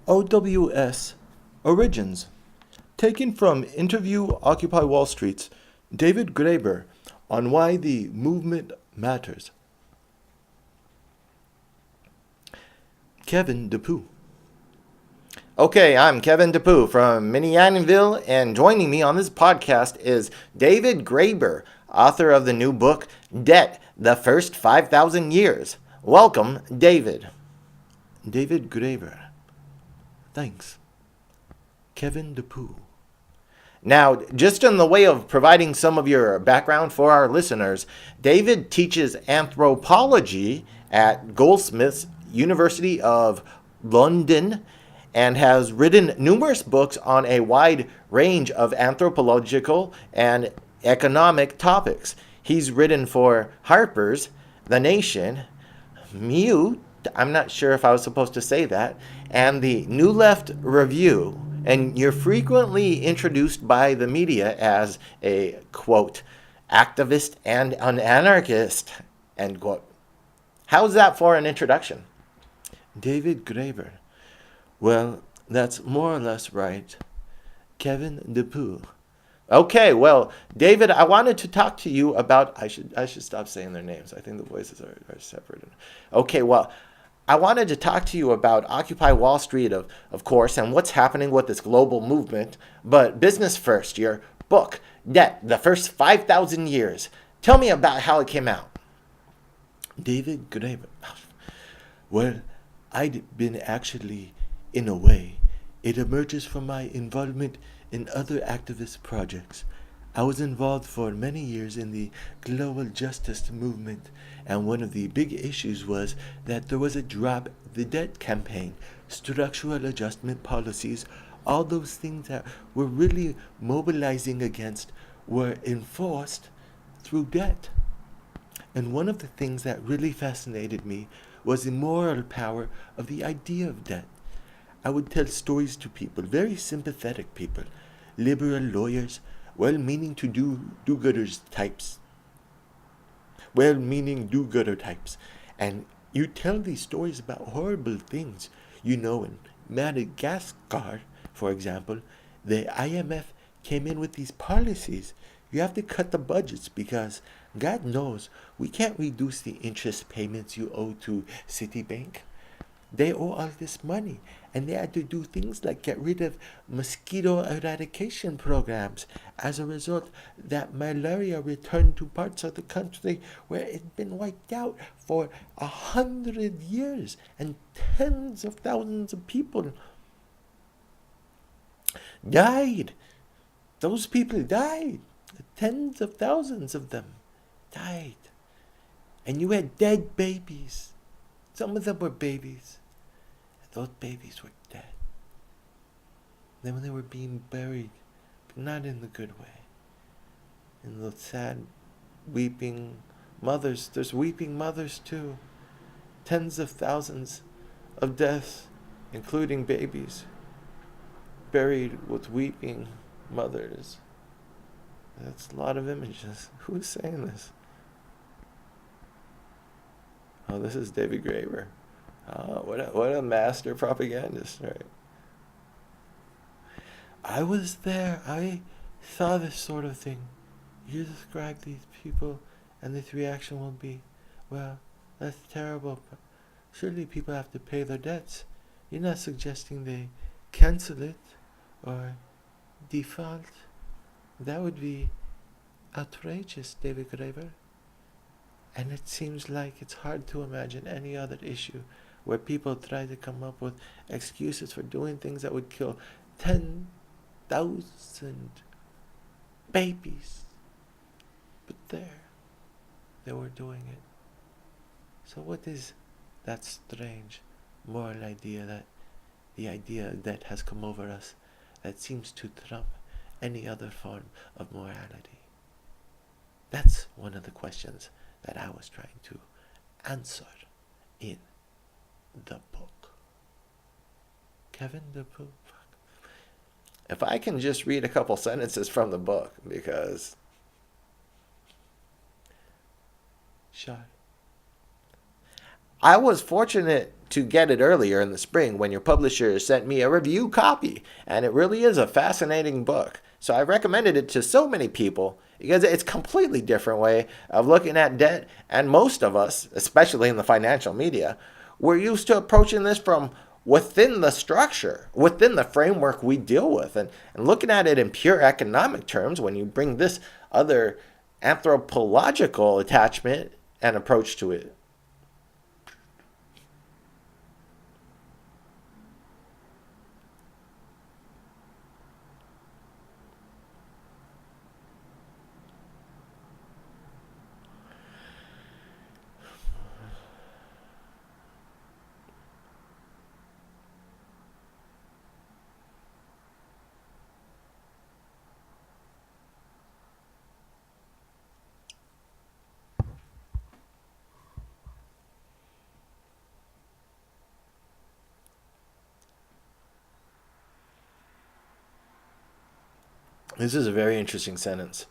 OWS Origins. Taken from Interview Occupy Wall Street's David Graeber on why the movement matters. Kevin DePoo. Okay, I'm Kevin DePoo from Minneapolis, and joining me on this podcast is David Graeber, author of the new book, Debt, the First 5,000 Years. Welcome, David. David Graeber. Thanks. Kevin DePoo. Now, just in the way of providing some of your background for our listeners, David teaches anthropology at Goldsmiths University of London and has written numerous books on a wide range of anthropological and economic topics. He's written for Harper's, The Nation, Mute, I'm not sure if I was supposed to say that, and the New Left Review. And you're frequently introduced by the media as a, quote, activist and an anarchist, end quote. How's that for an introduction? David Graeber. Well, that's more or less right. Kevin DePoo. Okay, well, David, I wanted to talk to you about, I should stop saying their names. I think the voices are separate. Okay, well, I wanted to talk to you about Occupy Wall Street, of course, and what's happening with this global movement. But business first, your book, Debt, the First 5,000 Years. Tell me about how it came out. David Graeber. Well, I'd been actually, in a way, it emerges from my involvement in other activist projects. I was involved for many years in the global justice movement, and one of the big issues was that there was a drop the debt campaign, structural adjustment policies, all those things that we're really mobilizing against were enforced through debt. And one of the things that really fascinated me was the moral power of the idea of debt. I would tell stories to people, very sympathetic people, liberal lawyers, well-meaning do-gooder types. And you tell these stories about horrible things. You know, in Madagascar, for example, the IMF came in with these policies. You have to cut the budgets because, God knows, we can't reduce the interest payments you owe to Citibank. They owe all this money, and they had to do things like get rid of mosquito eradication programs. As a result, that malaria returned to parts of the country where it had been wiped out for 100 years, and tens of thousands of people died. Those people died. Tens of thousands of them died. And you had dead babies. Some of them were babies. Those babies were dead. Then when they were being buried, but not in the good way, in the sad, weeping mothers, there's weeping mothers too. Tens of thousands of deaths, including babies, buried with weeping mothers. That's a lot of images. Who's saying this? Oh, this is David Graeber. Oh, what a master propagandist, right? I was there. I saw this sort of thing. You describe these people, and this reaction will be, well, that's terrible, but surely people have to pay their debts. You're not suggesting they cancel it or default. That would be outrageous, David Graeber. And it seems like it's hard to imagine any other issue where people try to come up with excuses for doing things that would kill 10,000 babies. But there, they were doing it. So what is that strange moral idea, that the idea that has come over us that seems to trump any other form of morality? That's one of the questions that I was trying to answer in the book. Kevin DePoo. If I can just read a couple sentences from the book, because... Sure. I was fortunate to get it earlier in the spring when your publisher sent me a review copy. And it really is a fascinating book. So I recommended it to so many people because it's a completely different way of looking at debt. And most of us, especially in the financial media, we're used to approaching this from within the structure, within the framework we deal with, and looking at it in pure economic terms. When you bring this other anthropological attachment and approach to it, this is a very interesting sentence,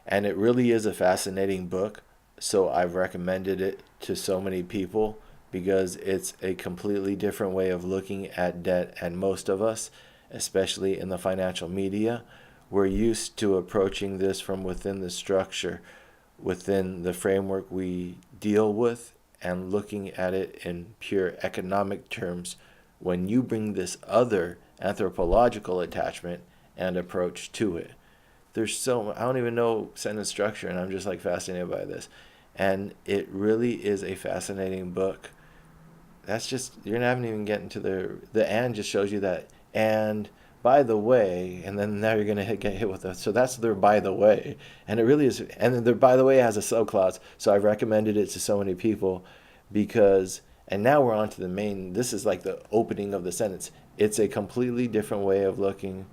and it really is a fascinating book. So I've recommended it to so many people because it's a completely different way of looking at debt. And most of us, especially in the financial media, we're used to approaching this from within the structure, within the framework we deal with, and looking at it in pure economic terms. When you bring this other anthropological attachment and approach to it, there's so, I don't even know sentence structure, and I'm just like fascinated by this. And it really is a fascinating book. That's just, you're not even getting to the and just shows you that, and by the way, and then now you're going to get hit with that. So that's their by the way. And it really is, and their by the way has a subclause. So I've recommended it to so many people because, and now we're on to the main, this is like the opening of the sentence. It's a completely different way of looking,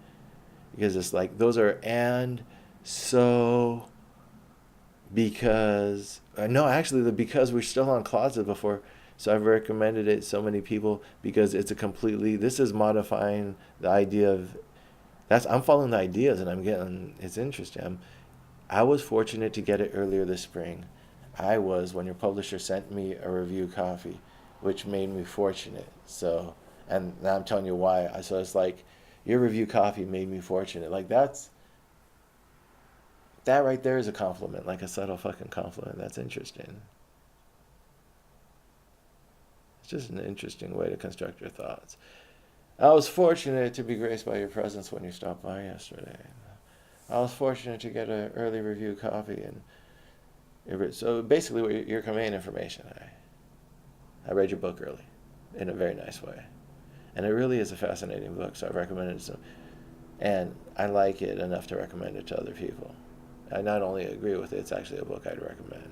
because it's like, those are and, so, because, no, actually the because we're still on clauses before. So I've recommended it to so many people because it's a completely, this is modifying the idea of, I'm following the ideas and I'm getting, it's interesting. I was fortunate to get it earlier this spring. I was, when your publisher sent me a review copy, which made me fortunate. So, and now I'm telling you why. So it's like, your review copy made me fortunate. Like that right there is a compliment, like a subtle fucking compliment. That's interesting. It's just an interesting way to construct your thoughts. I was fortunate to be graced by your presence when you stopped by yesterday. I was fortunate to get an early review copy, and so basically your command information. I read your book early, in a very nice way, and it really is a fascinating book. So I recommend it to, and I like it enough to recommend it to other people. I not only agree with it, it's actually a book I'd recommend.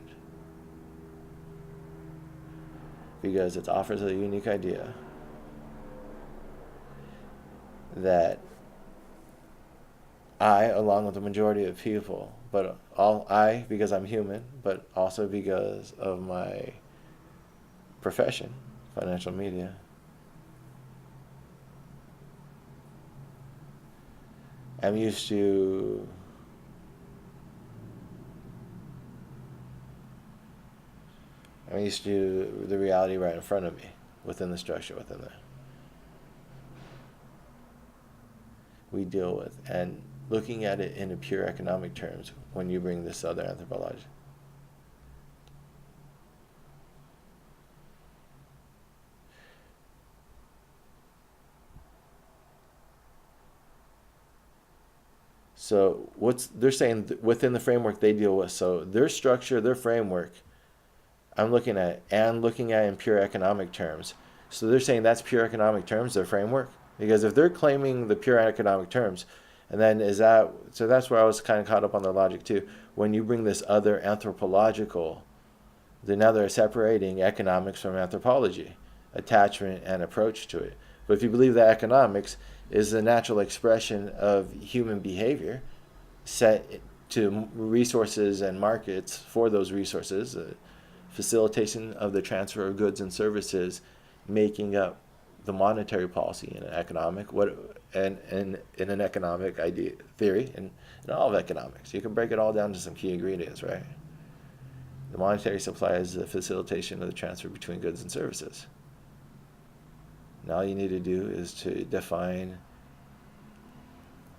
Because it offers a unique idea that I, along with the majority of people, but because I'm human, but also because of my profession, financial media, I'm used to the reality right in front of me, within the structure, within the we deal with, and looking at it in a pure economic terms when you bring this other anthropology. So they're saying within the framework they deal with, so their structure, their framework, I'm looking at in pure economic terms. So they're saying that's pure economic terms, their framework? Because if they're claiming the pure economic terms, and then so that's where I was kind of caught up on the logic too. When you bring this other anthropological, then now they're separating economics from anthropology, attachment and approach to it. But if you believe that economics is the natural expression of human behavior set to resources and markets for those resources, facilitation of the transfer of goods and services, making up the monetary policy in an economic in an economic idea theory and in all of economics. You can break it all down to some key ingredients, right? The monetary supply is the facilitation of the transfer between goods and services. And all you need to do is to define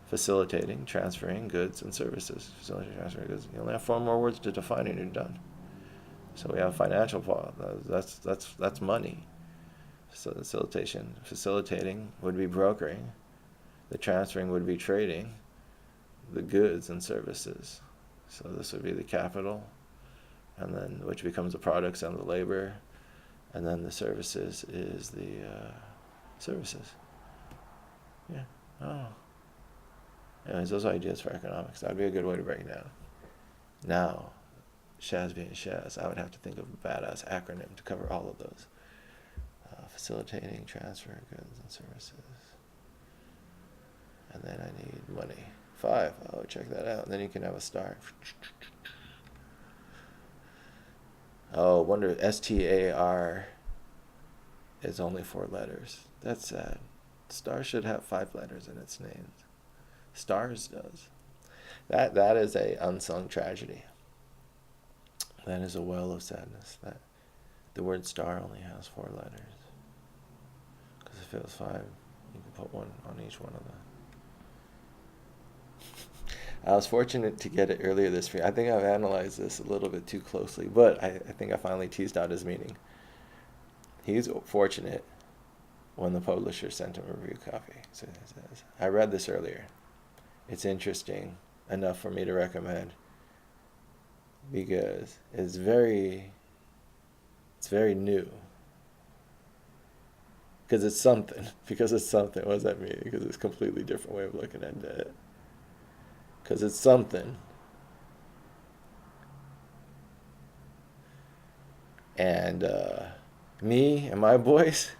facilitating, transferring goods and services. Facilitating, transferring goods. You only have 4 more words to define and you're done. So we have financial. That's money. So facilitation. Facilitating would be brokering. The transferring would be trading the goods and services. So this would be the capital, and then which becomes the products and the labor, and then the services is the services. Yeah. Oh. Anyways, those are ideas for economics. That would be a good way to break it down. Now, Shaz being Shaz, I would have to think of a badass acronym to cover all of those. Facilitating, transfer, goods, and services. And then I need money. 5. Oh, check that out. And then you can have a star. Oh, wonder STAR is only 4 letters. That's sad. Star should have 5 letters in its name. Stars does. That is a unsung tragedy. That is a well of sadness. That the word star only has 4 letters. Because if it was 5, you could put 1 on each one of them. I was fortunate to get it earlier this week. I think I've analyzed this a little bit too closely, but I think I finally teased out his meaning. He's fortunate when the publisher sent him a review copy. So it says, I read this earlier. It's interesting enough for me to recommend because it's very new. Because it's something. What does that mean? Because it's a completely different way of looking at debt. Because it's something. And me and my boys,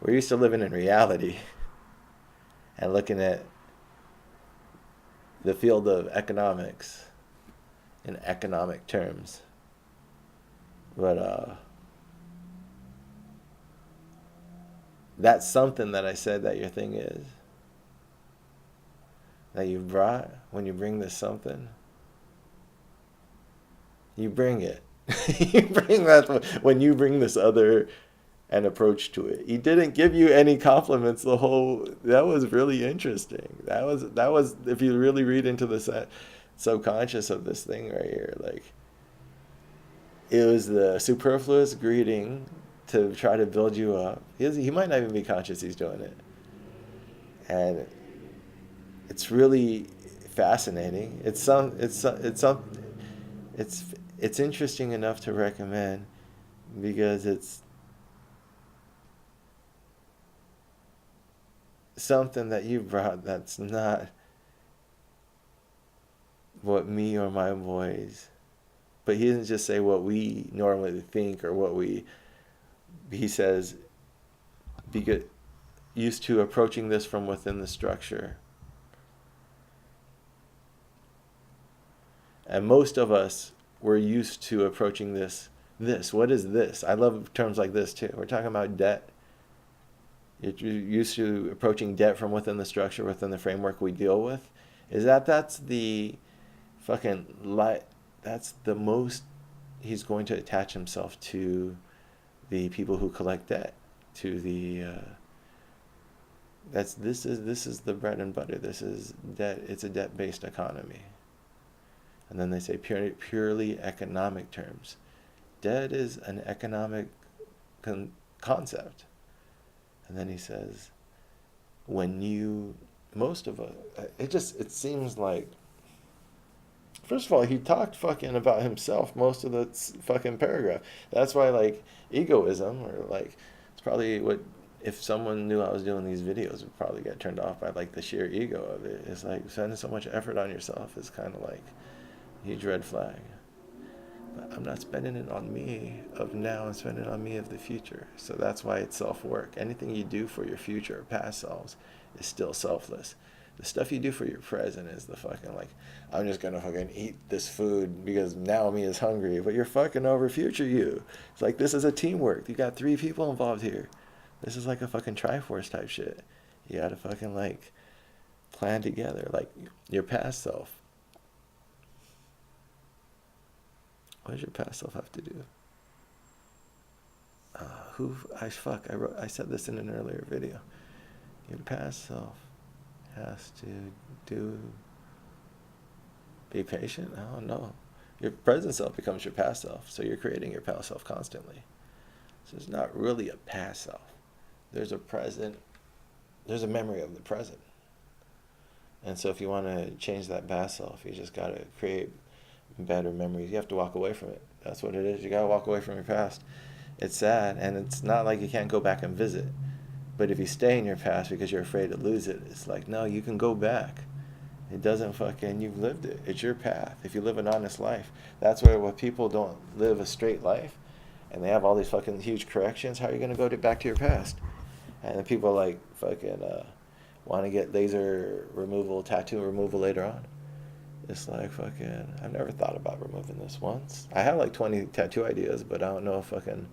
we're used to living in reality and looking at the field of economics in economic terms. But that's something that I said that your thing is. That you brought, when you bring this something, you bring it. You bring that when you bring this other an approach to it. He didn't give you any compliments the whole. That was really interesting. That was if you really read into the subconscious of this thing right here, like it was the superfluous greeting to try to build you up. He might not even be conscious he's doing it, and it's really fascinating. It's interesting enough to recommend because it's something that you brought that's not what me or my boys, but he doesn't just say what we normally think or he says be good, used to approaching this from within the structure. And most of us were used to approaching this. What is this? I love terms like this too. We're talking about debt. You're used to approaching debt from within the structure, within the framework we deal with. That's the fucking light. That's the most he's going to attach himself to the people who collect debt, to the this is the bread and butter. This is debt. It's a debt-based economy. And then they say purely economic terms. Debt is an economic concept. And then he says, most of us, it seems like, first of all, he talked fucking about himself most of the fucking paragraph. That's why, like, egoism, or like, it's probably what, if someone knew I was doing these videos, would probably get turned off by, like, the sheer ego of it. It's like, spending so much effort on yourself is kind of like, huge red flag. But I'm not spending it on me of now, I'm spending it on me of the future. So that's why it's self-work. Anything you do for your future or past selves is still selfless. The stuff you do for your present is the fucking like, I'm just gonna fucking eat this food because now me is hungry, but you're fucking over future you. It's like, this is a teamwork. You got 3 people involved here. This is like a fucking Triforce type shit. You gotta fucking like plan together, like your past self. What does your past self have to do? I said this in an earlier video. Your past self has to be patient. I don't know. Your present self becomes your past self, so you're creating your past self constantly. So it's not really a past self. There's a present, there's a memory of the present. And so if you want to change that past self, you just got to create better memories. You have to walk away from it. That's what it is. You got to walk away from your past. It's sad, and it's not like you can't go back and visit. But if you stay in your past because you're afraid to lose it, it's like, no, you can go back. It doesn't fucking, you've lived it. It's your path. If you live an honest life, that's where people don't live a straight life, and they have all these fucking huge corrections. How are you going to go back to your past? And then people like fucking want to get laser removal, tattoo removal later on. It's like fucking, I've never thought about removing this once. I have like 20 tattoo ideas, but I don't know if fucking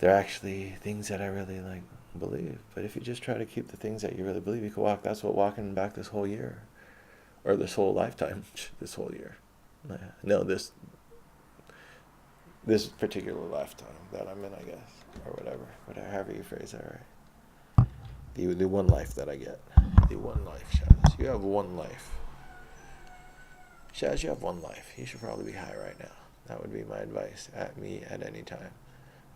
they're actually things that I really like believe. But if you just try to keep the things that you really believe, you can walk. That's what walking back this whole year, or this whole lifetime, this whole year. No, this particular lifetime that I'm in, I guess, or whatever, however you phrase that, right? The one life that I get, the one life, Shaz. You have one life. Shaz, you have one life. You should probably be high right now. That would be my advice at me at any time.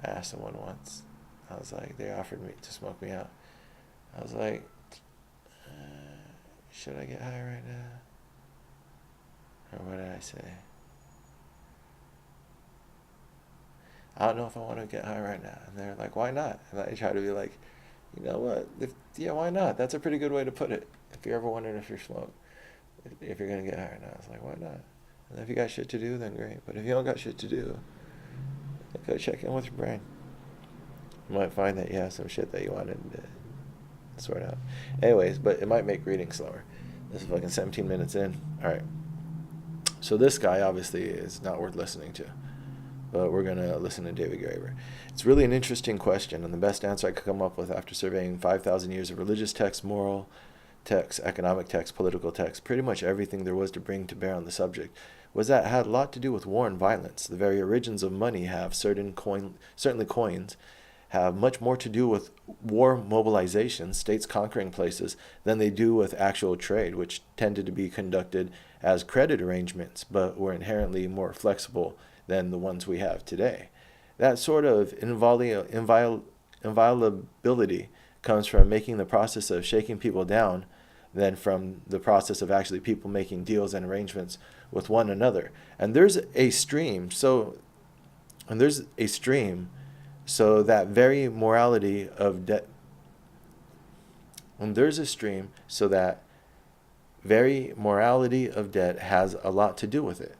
I asked someone once. I was like, they offered me to smoke me out. I was like, should I get high right now? Or what did I say? I don't know if I want to get high right now. And they're like, why not? And I try to be like, you know what? Why not? That's a pretty good way to put it. If you're ever wondering if you're if you're going to get high right now, it's like, why not? And if you got shit to do, then great. But if you don't got shit to do, go check in with your brain. You might find that you have some shit that you wanted to sort out. Anyways, but it might make reading slower. This is fucking 17 minutes in. Alright. So this guy obviously is not worth listening to. But we're going to listen to David Graeber. It's really an interesting question, and the best answer I could come up with after surveying 5,000 years of religious texts, moral texts, economic texts, political texts, pretty much everything there was to bring to bear on the subject, was that it had a lot to do with war and violence. The very origins of money have certainly coins, have much more to do with war mobilization, states conquering places, than they do with actual trade, which tended to be conducted as credit arrangements, but were inherently more flexible than the ones we have today. That sort of inviolability comes from making the process of shaking people down than from the process of actually people making deals and arrangements with one another. And there's a stream, so that very morality of debt, and there's a stream so that very morality of debt has a lot to do with it.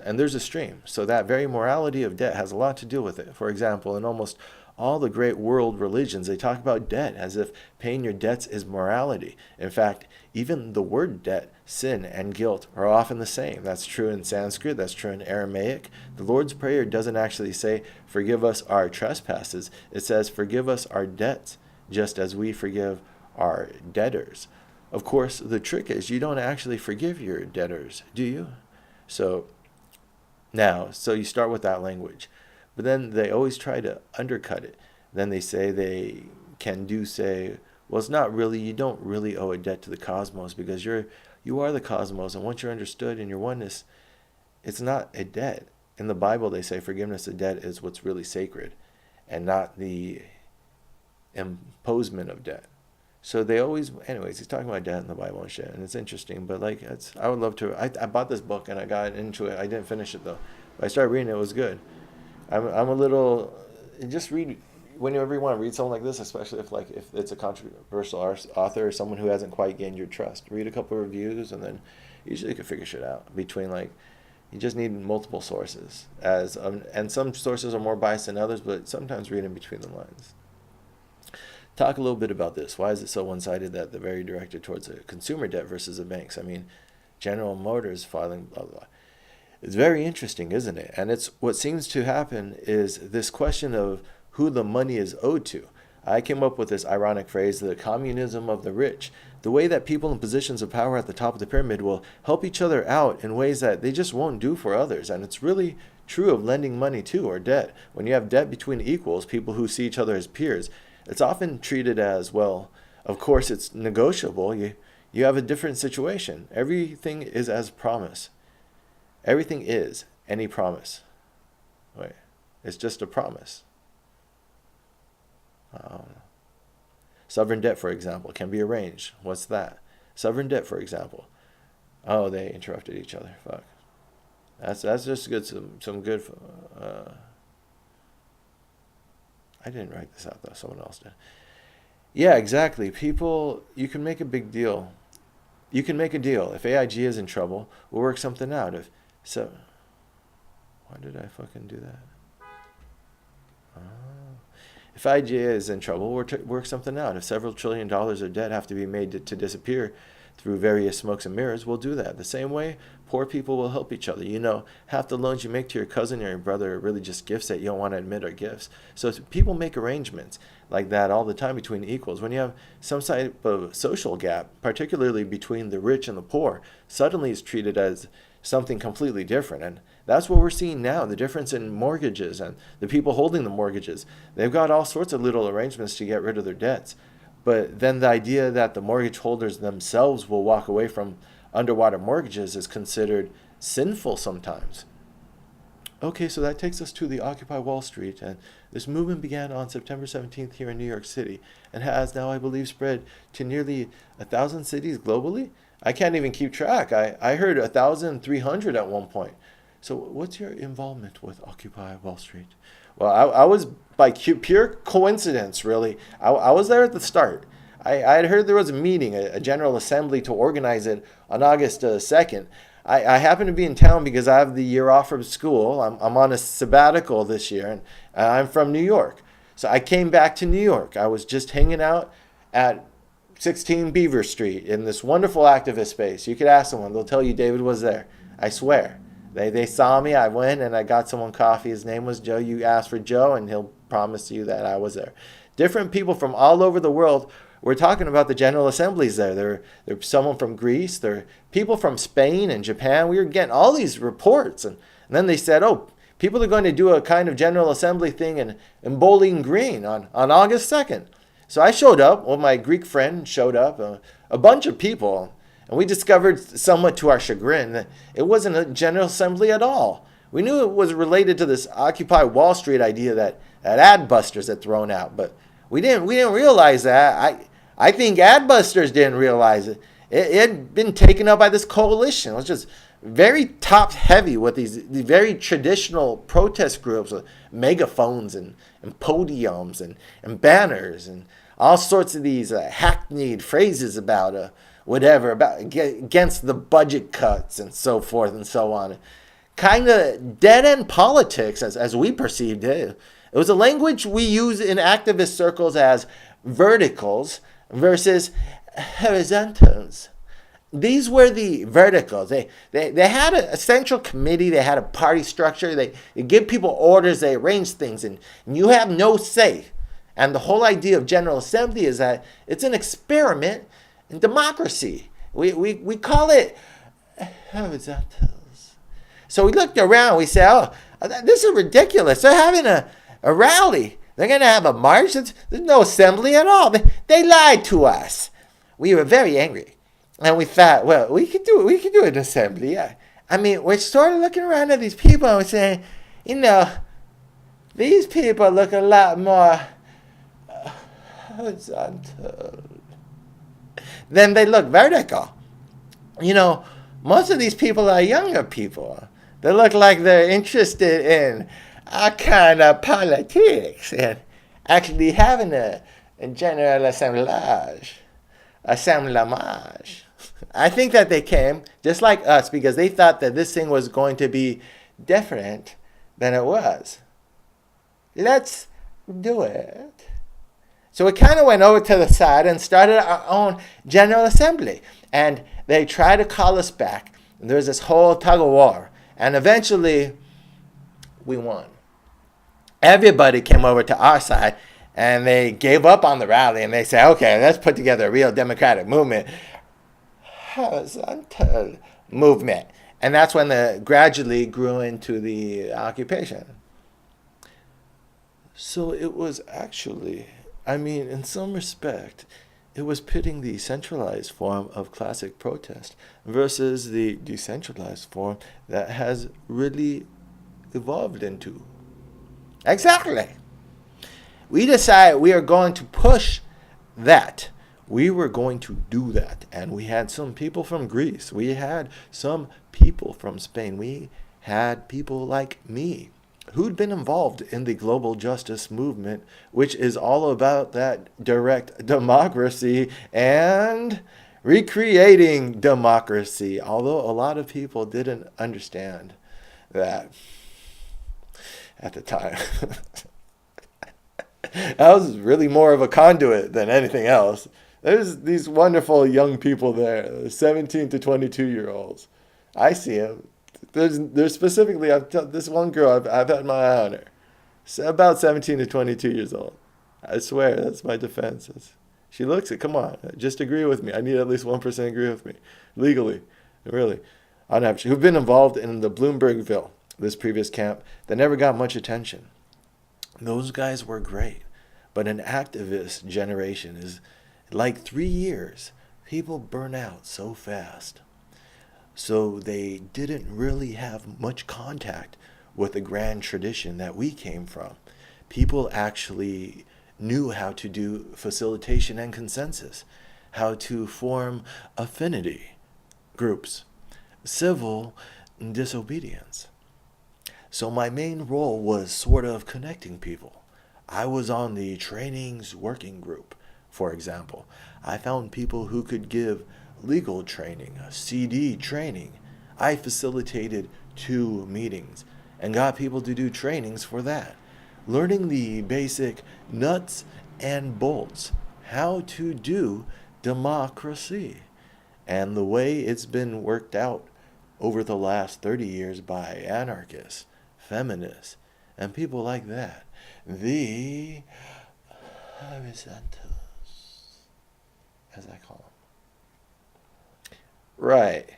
And there's a stream, so that very morality of debt has a lot to do with it. For example, in almost all the great world religions, they talk about debt as if paying your debts is morality. In fact, even the word debt, sin, and guilt are often the same. That's true in Sanskrit, that's true in Aramaic. The Lord's Prayer doesn't actually say, forgive us our trespasses. It says, forgive us our debts, just as we forgive our debtors. Of course, the trick is you don't actually forgive your debtors, do you? So you start with that language. But then they always try to undercut it. Then they say well, it's not really, you don't really owe a debt to the cosmos because you are the cosmos. And once you're understood in your oneness, it's not a debt. In the Bible, they say forgiveness of debt is what's really sacred and not the imposement of debt. So they always, anyways, he's talking about debt in the Bible and shit, and it's interesting. But I would love to. I bought this book and I got into it. I didn't finish it though. But I started reading it. It was good. I'm a little. Just read whenever you want to read something like this, especially if it's a controversial author or someone who hasn't quite gained your trust. Read a couple of reviews and then usually you can figure shit out. You just need multiple sources and some sources are more biased than others, but sometimes read in between the lines. Talk a little bit about this. Why is it so one-sided that they're very directed towards a consumer debt versus the banks? I mean, General Motors filing, blah, blah, blah. It's very interesting, isn't it? And it's what seems to happen is this question of who the money is owed to. I came up with this ironic phrase, the communism of the rich. The way that people in positions of power at the top of the pyramid will help each other out in ways that they just won't do for others. And it's really true of lending money to or debt. When you have debt between equals, people who see each other as peers, it's often treated as, well, of course it's negotiable. You have a different situation. Everything is as promise. Everything is any promise. Wait, it's just a promise. Sovereign debt, for example, can be arranged. What's that? Sovereign debt, for example. Oh, they interrupted each other. Fuck. That's just good. Some good. I didn't write this out though. Someone else did. Yeah, exactly. People, you can make a big deal. You can make a deal. If AIG is in trouble, we'll work something out. Why did I fucking do that? If AIG is in trouble, we'll work something out. If several $1 trillion of debt have to be made to disappear through various smokes and mirrors, we'll do that. The same way, poor people will help each other. You know, half the loans you make to your cousin or your brother are really just gifts that you don't want to admit are gifts. So people make arrangements like that all the time between equals. When you have some type of social gap, particularly between the rich and the poor, suddenly it's treated as something completely different. And that's what we're seeing now, the difference in mortgages and the people holding the mortgages. They've got all sorts of little arrangements to get rid of their debts. But then the idea that the mortgage holders themselves will walk away from underwater mortgages is considered sinful sometimes. Okay, so that takes us to the Occupy Wall Street, and this movement began on September 17th here in New York City and has now, I believe, spread to nearly 1,000 cities globally. I can't even keep track. I heard 1,300 at one point. So what's your involvement with Occupy Wall Street? Well, I was by pure coincidence, really. I was there at the start. I had heard there was a meeting, a General Assembly to organize it on August 2nd. I happened to be in town because I have the year off from school. I'm on a sabbatical this year, and I'm from New York. So I came back to New York. I was just hanging out at 16 Beaver Street in this wonderful activist space. You could ask someone. They'll tell you David was there. I swear. They saw me. I went and I got someone coffee. His name was Joe. You ask for Joe and he'll promise you that I was there. Different people from all over the world were talking about the General Assemblies there. There someone from Greece. There are people from Spain and Japan. We were getting all these reports. And then they said, oh, people are going to do a kind of General Assembly thing in Bowling Green on August 2nd. So I showed up. Well, my Greek friend showed up. A bunch of people. And we discovered, somewhat to our chagrin, that it wasn't a General Assembly at all. We knew it was related to this Occupy Wall Street idea that Adbusters had thrown out, but we didn't realize that. I think Adbusters didn't realize it. It had been taken up by this coalition. It was just very top heavy with these very traditional protest groups with megaphones and podiums and banners and all sorts of these hackneyed phrases about whatever, about against the budget cuts and so forth and so on. Kind of dead-end politics as we perceived it. It was a language we use in activist circles as verticals versus horizontals. These were the verticals. They had a central committee. They had a party structure. They give people orders. They arrange things. And you have no say. And the whole idea of General Assembly is that it's an experiment in democracy. We call it horizontals. So we looked around. We said, oh, this is ridiculous. They're having a rally. They're going to have a march. There's no assembly at all. They lied to us. We were very angry. And we thought, well, we could do an assembly. Yeah. I mean, we're sort of looking around at these people and we're saying, you know, these people look a lot more horizontal than they look vertical. You know, most of these people are younger people. They look like they're interested in our kind of politics and actually having a general assemblage. I think that they came, just like us, because they thought that this thing was going to be different than it was. Let's do it. So we kind of went over to the side and started our own General Assembly. And they tried to call us back. And there was this whole tug of war. And eventually, we won. Everybody came over to our side. And they gave up on the rally. And they said, okay, let's put together a real democratic movement. Horizontal movement. And that's when it gradually grew into the occupation. So it was actually, I mean, in some respect, it was pitting the centralized form of classic protest versus the decentralized form that has really evolved into. Exactly. We decided we are going to push that. We were going to do that. And we had some people from Greece. We had some people from Spain. We had people like me who'd been involved in the global justice movement, which is all about that direct democracy and recreating democracy. Although a lot of people didn't understand that at the time. I was really more of a conduit than anything else. There's these wonderful young people there, 17 to 22-year-olds. I see them. There's specifically, this one girl, I've had my eye on her. About 17 to 22 years old. I swear, that's my defense. She looks it. Come on, just agree with me. I need at least 1% agree with me. Legally, really. On average, who've been involved in the Bloombergville, this previous camp, that never got much attention. Those guys were great. But an activist generation is like 3 years. People burn out so fast. So they didn't really have much contact with the grand tradition that we came from. People actually knew how to do facilitation and consensus, how to form affinity groups, civil disobedience. So my main role was sort of connecting people. I was on the trainings working group, for example. I found people who could give legal training, CD training. I facilitated 2 meetings and got people to do trainings for that. Learning the basic nuts and bolts, how to do democracy, and the way it's been worked out over the last 30 years by anarchists, feminists, and people like that. The horizontals, as I call them. Right.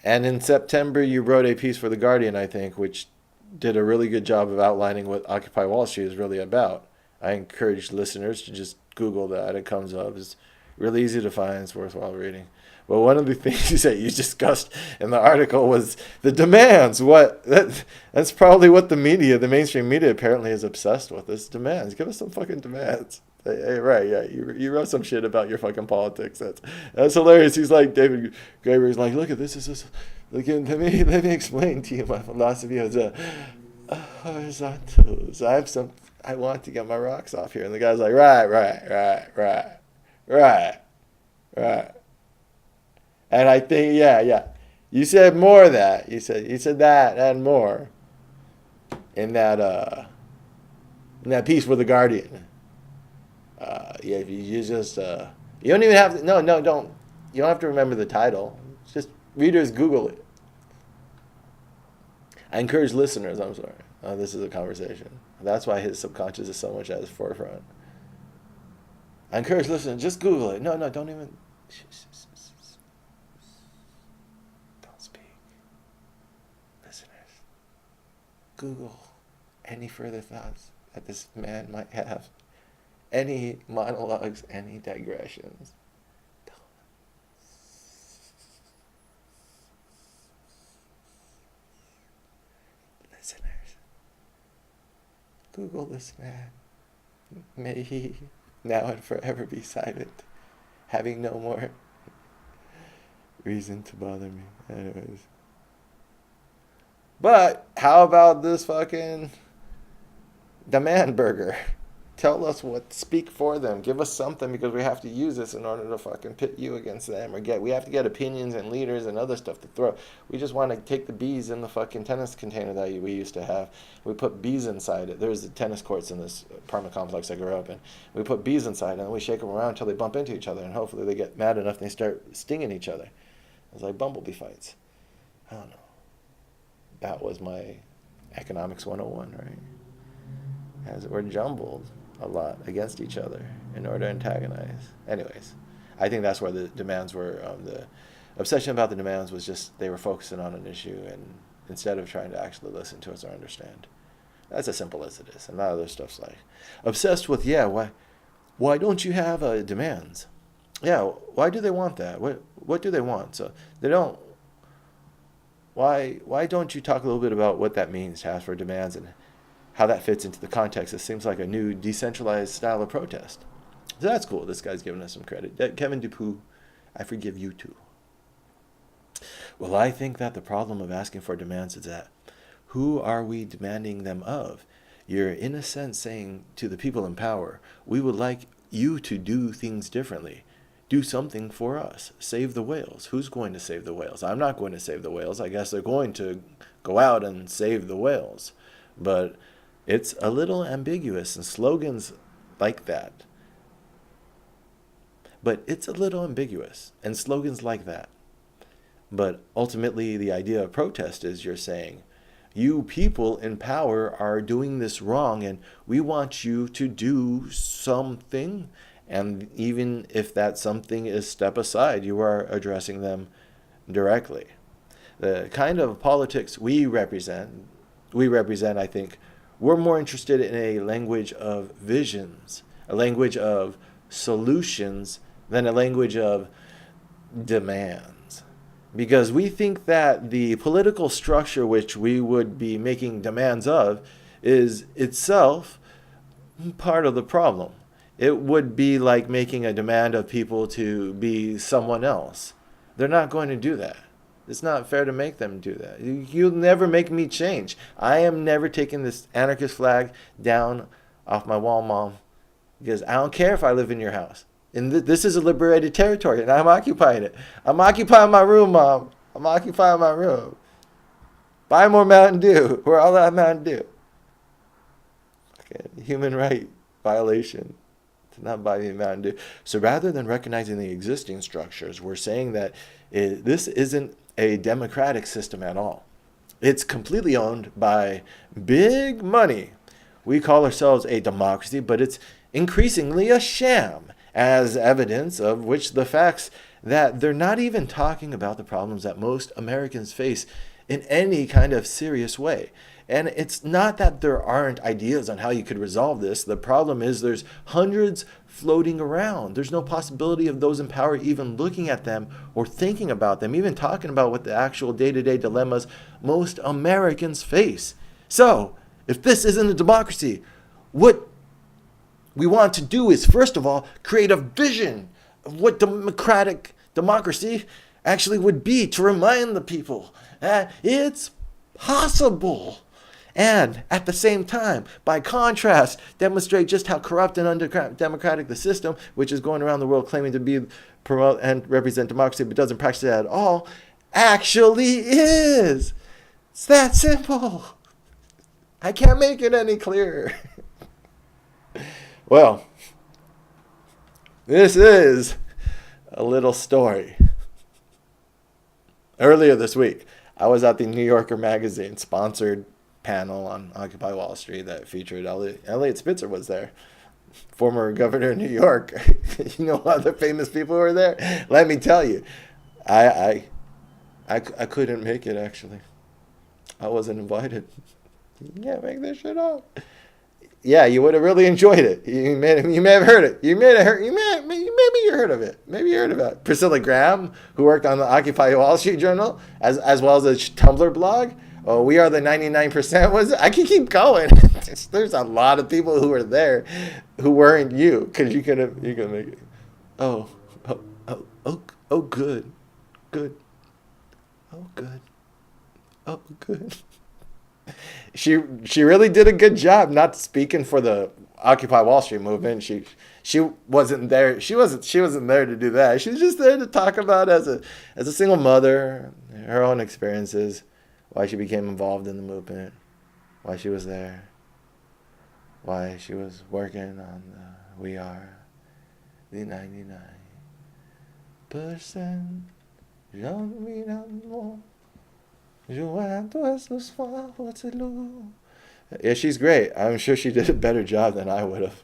And in September, you wrote a piece for The Guardian, I think, which did a really good job of outlining what Occupy Wall Street is really about. I encourage listeners to just Google that. It comes up. It's really easy to find. It's worthwhile reading. But one of the things that you discussed in the article was the demands. That's probably what the mainstream media apparently is obsessed with, is demands. Give us some fucking demands. Hey, right, yeah, you wrote some shit about your fucking politics. That's hilarious. He's like, David Graeber is like, look at this. Look, let me explain to you my philosophy of the horizontals. I want to get my rocks off here. And the guy's like, right. And I think, yeah. You said more of that. You said that and more in that piece for The Guardian. Yeah, if you just you don't even have to, don't. You don't have to remember the title. Just readers Google it. I encourage listeners. I'm sorry. This is a conversation. That's why his subconscious is so much at his forefront. I encourage listeners. Just Google it. No, don't even. Don't speak. Listeners, Google any further thoughts that this man might have. Any monologues, any digressions. Listeners, Google this man. May he now and forever be silent, having no more reason to bother me. Anyways. But how about this fucking demand burger? Tell us speak for them. Give us something, because we have to use this in order to fucking pit you against them. We have to get opinions and leaders and other stuff to throw. We just want to take the bees in the fucking tennis container that we used to have. We put bees inside it. There's the tennis courts in this apartment complex I grew up in. We put bees inside and we shake them around until they bump into each other, and hopefully they get mad enough and they start stinging each other. It's like bumblebee fights. I don't know. That was my economics 101, right? As we're jumbled a lot against each other in order to antagonize. Anyways, I think that's where the demands were. obsession about the demands was just they were focusing on an issue and instead of trying to actually listen to us or understand. That's as simple as it is. And a lot of other stuff's like obsessed with, why don't you have demands? Yeah, why do they want that? What do they want? So they don't. Why don't you talk a little bit about what that means to ask for demands and how that fits into the context? It seems like a new decentralized style of protest. So that's cool. This guy's giving us some credit. Kevin Dupuy, I forgive you too. Well, I think that the problem of asking for demands is that who are we demanding them of? You're in a sense saying to the people in power, we would like you to do things differently. Do something for us. Save the whales. Who's going to save the whales? I'm not going to save the whales. I guess they're going to go out and save the whales. But it's a little ambiguous, and slogans like that. But ultimately, the idea of protest is you're saying, you people in power are doing this wrong, and we want you to do something. And even if that something is step aside, you are addressing them directly. The kind of politics we represent, I think, we're more interested in a language of visions, a language of solutions, than a language of demands. Because we think that the political structure which we would be making demands of is itself part of the problem. It would be like making a demand of people to be someone else. They're not going to do that. It's not fair to make them do that. You'll never make me change. I am never taking this anarchist flag down off my wall, Mom, because I don't care if I live in your house. And this is a liberated territory, and I'm occupying it. I'm occupying my room, Mom. I'm occupying my room. Buy more Mountain Dew. We're all out of Mountain Dew. Okay. Human right violation to not buy me Mountain Dew. So rather than recognizing the existing structures, we're saying that this isn't a democratic system at all. It's completely owned by big money. We call ourselves a democracy, but it's increasingly a sham, as evidence of which the facts that they're not even talking about the problems that most Americans face in any kind of serious way. And it's not that there aren't ideas on how you could resolve this. The problem is there's hundreds floating around. There's no possibility of those in power even looking at them or thinking about them, even talking about what the actual day-to-day dilemmas most Americans face. So, if this isn't a democracy, what we want to do is, first of all, create a vision of what democratic democracy actually would be, to remind the people that it's possible. And at the same time, by contrast, demonstrate just how corrupt and undemocratic the system, which is going around the world claiming to promote and represent democracy, but doesn't practice it at all, actually is. It's that simple. I can't make it any clearer. Well, this is a little story. Earlier this week, I was at the New Yorker magazine sponsored panel on Occupy Wall Street that featured Eliot Spitzer was there, former governor of New York. You know other famous people who were there? Let me tell you, I couldn't make it, actually. I wasn't invited. You can't make this shit up. Yeah, you would have really enjoyed it. You may have heard it. Maybe you heard of it. Maybe you heard about it. Priscilla Graham, who worked on the Occupy Wall Street Journal, as well as a Tumblr blog. Oh, We Are the 99%. I can keep going. There's a lot of people who were there who weren't you, because you could make it. Oh, good. Oh, good. She really did a good job not speaking for the Occupy Wall Street movement. She wasn't there. She wasn't there to do that. She was just there to talk about as a single mother, her own experiences, why she became involved in the movement, why she was there, why she was working on We Are the 99%. Yeah, she's great. I'm sure she did a better job than I would have.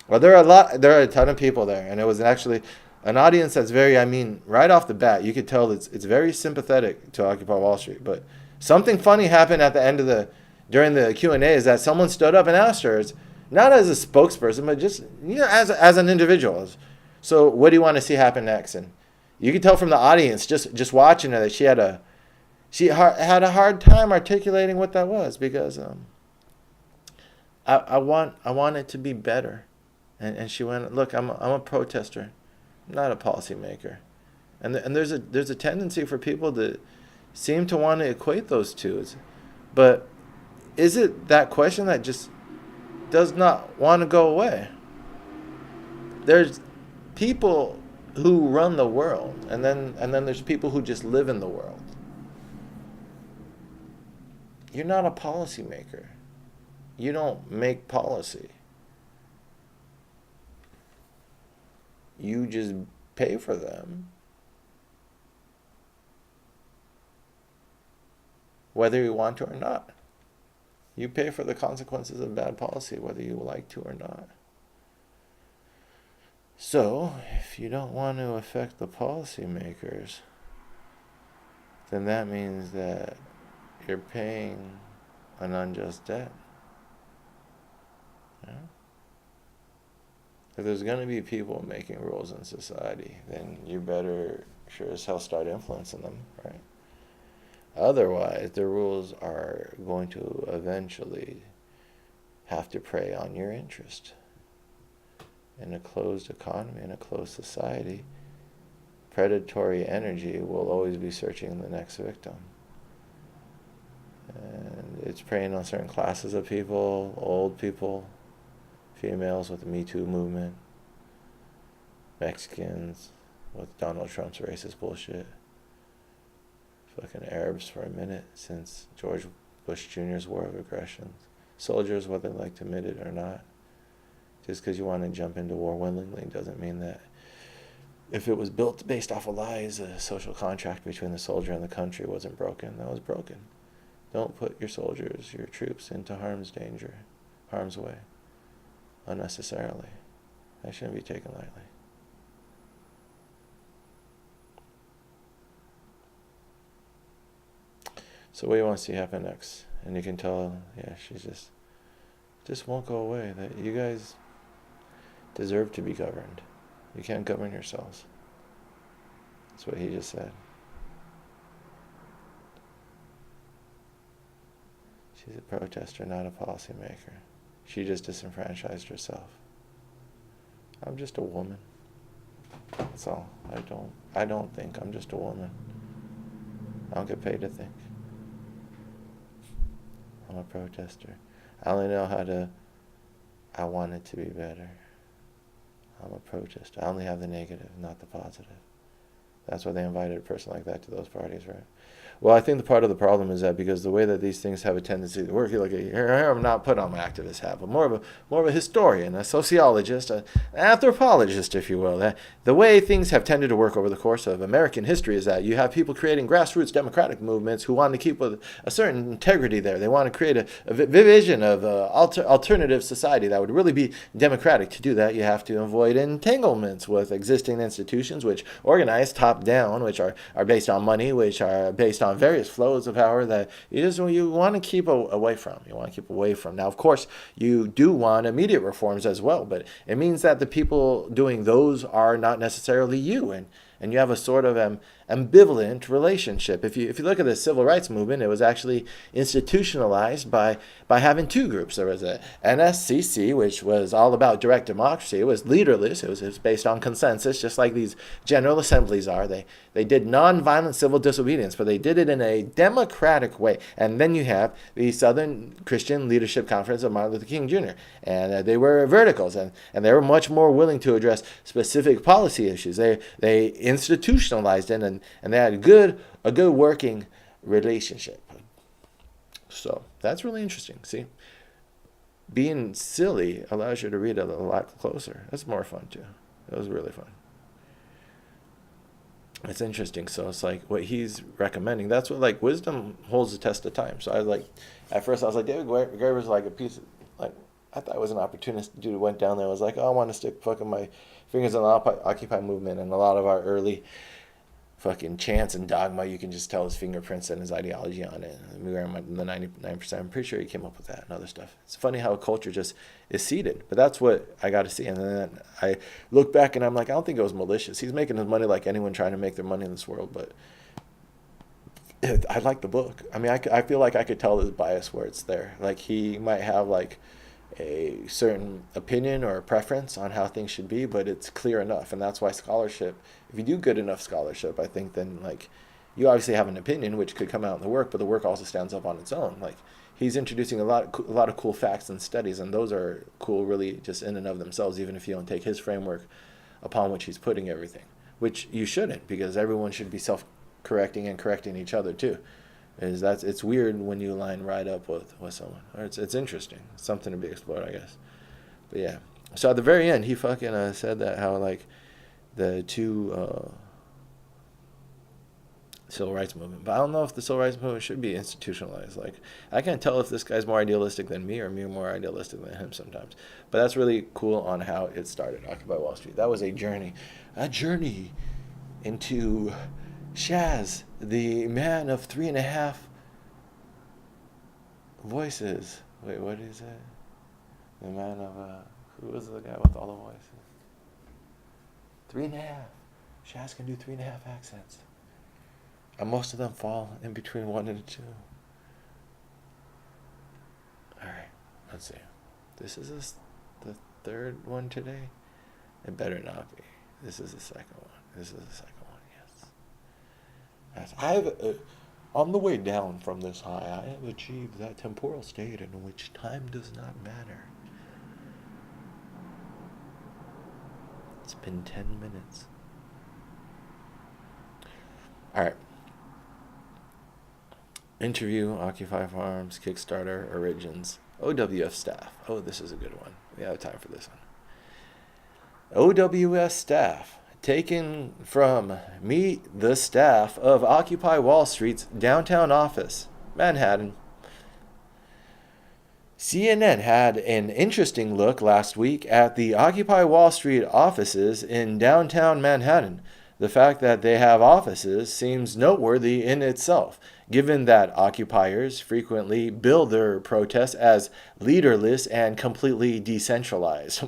Well, there are a ton of people there, and it was actually an audience that's very, I mean, right off the bat, you could tell it's very sympathetic to Occupy Wall Street. But something funny happened at the end of during the Q&A is that someone stood up and asked her, not as a spokesperson, but just, as an individual. So what do you want to see happen next? And you could tell from the audience, just watching her, that she had a hard time articulating what that was, because I want it to be better. And she went, look, I'm a protester, not a policymaker. And there's a tendency for people to seem to want to equate those two. But is it that question that just does not want to go away? There's people who run the world, and then there's people who just live in the world. You're not a policymaker. You don't make policy. You just pay for them. Whether you want to or not. You pay for the consequences of bad policy, whether you like to or not. So, if you don't want to affect the policymakers, then that means that you're paying an unjust debt. Yeah? If there's going to be people making rules in society, then you better sure as hell start influencing them, right? Otherwise, the rules are going to eventually have to prey on your interest. In a closed economy, in a closed society, predatory energy will always be searching the next victim. And it's preying on certain classes of people, old people, females with the Me Too movement, Mexicans with Donald Trump's racist bullshit, fucking Arabs for a minute since George Bush Jr.'s war of aggression, soldiers, whether they like to admit it or not. Just because you want to jump into war willingly doesn't mean that if it was built based off of lies, a social contract between the soldier and the country wasn't broken. That was broken. Don't put your soldiers, your troops, into harm's way, unnecessarily. That shouldn't be taken lightly. So what do you want to see happen next? And you can tell, yeah, she just won't go away. That you guys deserve to be governed. You can't govern yourselves. That's what he just said. She's a protester, not a policymaker. She just disenfranchised herself. I'm just a woman. That's all. I don't think. I'm just a woman. I don't get paid to think. I'm a protester. I only know I want it to be better. I'm a protester. I only have the negative, not the positive. That's why they invited a person like that to those parties, right? Well, I think the part of the problem is that because the way that these things have a tendency to work, here I'm not putting on my activist hat, but more of a historian, a sociologist, an anthropologist, if you will. The way things have tended to work over the course of American history is that you have people creating grassroots democratic movements who want to keep a certain integrity there. They want to create a vision of alternative society that would really be democratic. To do that, you have to avoid entanglements with existing institutions, which organize top down, which are based on money, which are based on various flows of power that you want to keep away from. You want to keep away from. Now, of course, you do want immediate reforms as well, but it means that the people doing those are not necessarily you, and you have a sort of ambivalent relationship. If you look at the civil rights movement, it was actually institutionalized by having two groups. There was a NSCC, which was all about direct democracy. It was leaderless. It was based on consensus, just like these general assemblies are. They did nonviolent civil disobedience, but they did it in a democratic way. And then you have the Southern Christian Leadership Conference of Martin Luther King Jr. And they were verticals, and they were much more willing to address specific policy issues. They institutionalized it, and they had a good working relationship. So that's really interesting. See, being silly allows you to read it a lot closer. That's more fun too. It was really fun. It's interesting. So it's like what he's recommending. That's what, like, wisdom holds the test of time. So I was like, at first I was like, David Graeber's like a piece of, like, I thought it was an opportunist dude who went down there and was like, oh, I want to stick fucking my fingers in the Occupy movement. And a lot of our early fucking chants and dogma, you can just tell his fingerprints and his ideology on it. We were in the 99%. I'm pretty sure he came up with that and other stuff. It's funny how a culture just is seeded. But that's what I got to see. And then I look back and I'm like, I don't think it was malicious. He's making his money like anyone trying to make their money in this world. But I like the book. I mean, I feel like I could tell there's bias where it's there. Like he might have like a certain opinion or preference on how things should be, but it's clear enough. And that's why scholarship, if you do good enough scholarship, I think then like you obviously have an opinion which could come out in the work, but the work also stands up on its own. Like he's introducing a lot of cool facts and studies, and those are cool really just in and of themselves, even if you don't take his framework upon which he's putting everything, which you shouldn't, because everyone should be self-correcting and correcting each other too. It's weird when you line right up with someone, or it's interesting. It's something to be explored, I guess. But yeah, so at the very end, he fucking said that how like the two civil rights movement, but I don't know if the civil rights movement should be institutionalized. Like I can't tell if this guy's more idealistic than me or me more idealistic than him sometimes. But that's really cool on how it started. Occupy Wall Street. That was a journey into Shaz, the man of 3.5 voices. Wait, what is it? The man of, who was the guy with all the voices? 3.5. Shaz can do 3.5 accents. And most of them fall in between 1 and 2. Alright, let's see. This is the third one today? It better not be. This is the second one. This is the second one. On the way down from this high, I have achieved that temporal state in which time does not matter. It's been 10 minutes. Alright. Interview, Occupy Farms, Kickstarter, Origins, OWF staff. Oh, this is a good one. We have time for this one. OWS staff. Taken from Meet the Staff of Occupy Wall Street's downtown office, Manhattan. CNN had an interesting look last week at the Occupy Wall Street offices in downtown Manhattan. The fact that they have offices seems noteworthy in itself, given that occupiers frequently bill their protests as leaderless and completely decentralized.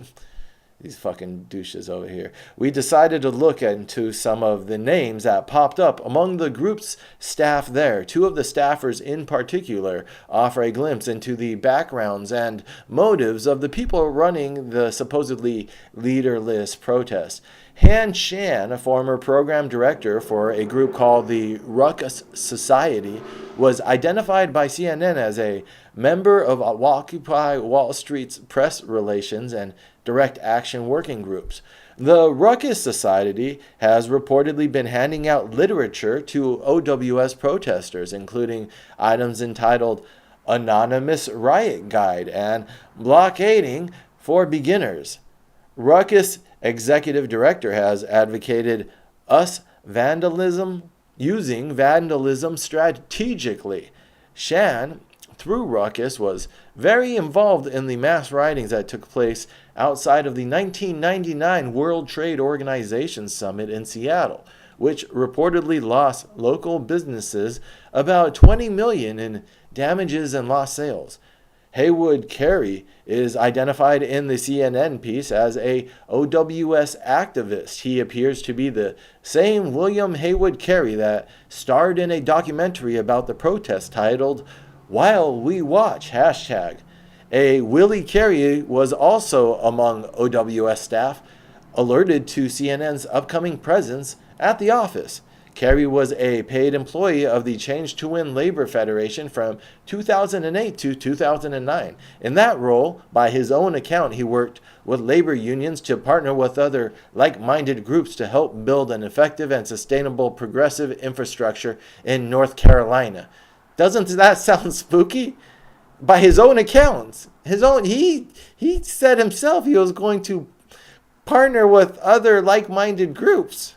These fucking douches over here. We decided to look into some of the names that popped up among the group's staff there. 2 of the staffers in particular offer a glimpse into the backgrounds and motives of the people running the supposedly leaderless protest. Han Shan, a former program director for a group called the Ruckus Society, was identified by CNN as a member of Occupy Wall Street's press relations and direct action working groups. The Ruckus Society has reportedly been handing out literature to OWS protesters, including items entitled Anonymous Riot Guide and Blockading for Beginners. Ruckus executive director has advocated using vandalism strategically. Shan, through Ruckus, was very involved in the mass riotings that took place outside of the 1999 World Trade Organization Summit in Seattle, which reportedly lost local businesses about $20 million in damages and lost sales. Haywood Carey is identified in the CNN piece as a OWS activist. He appears to be the same William Haywood Carey that starred in a documentary about the protest titled While We Watch, #. A Willie Carey was also among OWS staff, alerted to CNN's upcoming presence at the office. Carey was a paid employee of the Change to Win Labor Federation from 2008 to 2009. In that role, by his own account, he worked with labor unions to partner with other like-minded groups to help build an effective and sustainable progressive infrastructure in North Carolina. Doesn't that sound spooky? By his own accounts, he said himself he was going to partner with other like-minded groups.